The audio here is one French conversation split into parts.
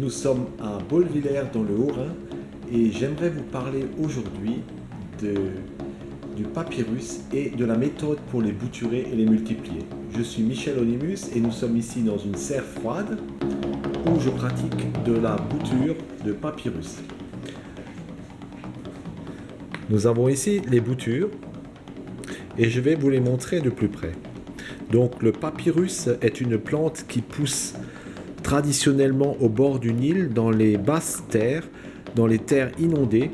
Nous sommes à Bolvillers dans le Haut-Rhin et j'aimerais vous parler aujourd'hui du papyrus et de la méthode pour les bouturer et les multiplier. Je suis Michel Onimus et nous sommes ici dans une serre froide où je pratique de la bouture de papyrus. Nous avons ici les boutures et je vais vous les montrer de plus près. Donc le papyrus est une plante qui pousse traditionnellement au bord du Nil, dans les basses terres, dans les terres inondées,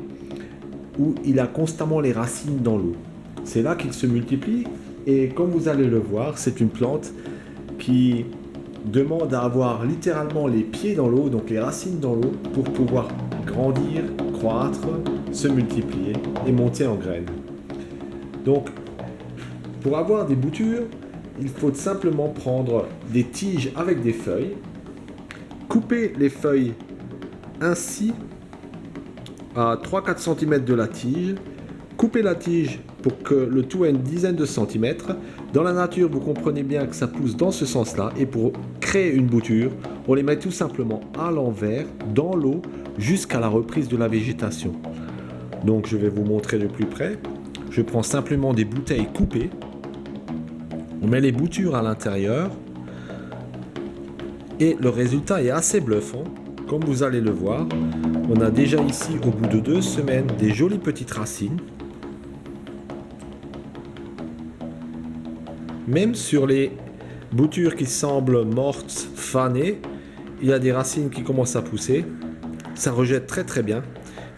où il a constamment les racines dans l'eau. C'est là qu'il se multiplie et comme vous allez le voir, c'est une plante qui demande à avoir littéralement les pieds dans l'eau, donc les racines dans l'eau, pour pouvoir grandir, croître, se multiplier et monter en graines. Donc, pour avoir des boutures, il faut simplement prendre des tiges avec des feuilles, couper les feuilles ainsi à 3-4 cm de la tige, couper la tige pour que le tout ait une dizaine de centimètres. Dans la nature, vous comprenez bien que ça pousse dans ce sens-là, et pour créer une bouture, on les met tout simplement à l'envers, dans l'eau, jusqu'à la reprise de la végétation. Donc je vais vous montrer de plus près. Je prends simplement des bouteilles coupées, on met les boutures à l'intérieur, et le résultat est assez bluffant. Comme vous allez le voir, on a déjà ici, au bout de 2 semaines, des jolies petites racines. Même sur les boutures qui semblent mortes, fanées, il y a des racines qui commencent à pousser. Ça rejette très très bien.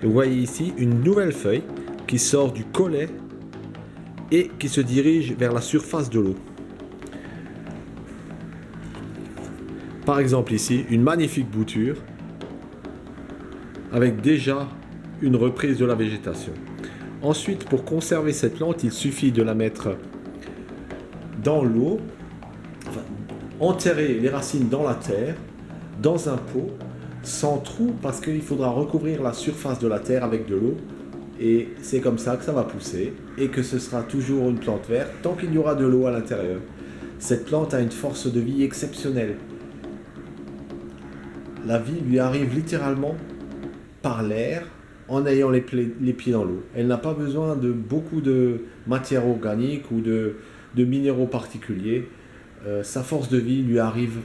Et vous voyez ici une nouvelle feuille qui sort du collet et qui se dirige vers la surface de l'eau. Par exemple ici, une magnifique bouture avec déjà une reprise de la végétation. Ensuite, pour conserver cette plante, il suffit de la mettre dans l'eau, enterrer les racines dans la terre, dans un pot, sans trou, parce qu'il faudra recouvrir la surface de la terre avec de l'eau. Et c'est comme ça que ça va pousser et que ce sera toujours une plante verte tant qu'il y aura de l'eau à l'intérieur. Cette plante a une force de vie exceptionnelle. La vie lui arrive littéralement par l'air en ayant les pieds dans l'eau. Elle n'a pas besoin de beaucoup de matière organique ou de minéraux particuliers. Sa force de vie lui arrive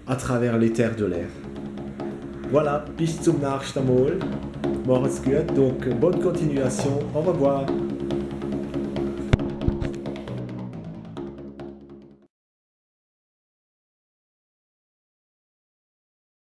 à travers les terres de l'air. Voilà, bis zum nächsten Mal. Macht's gut, donc bonne continuation, au revoir.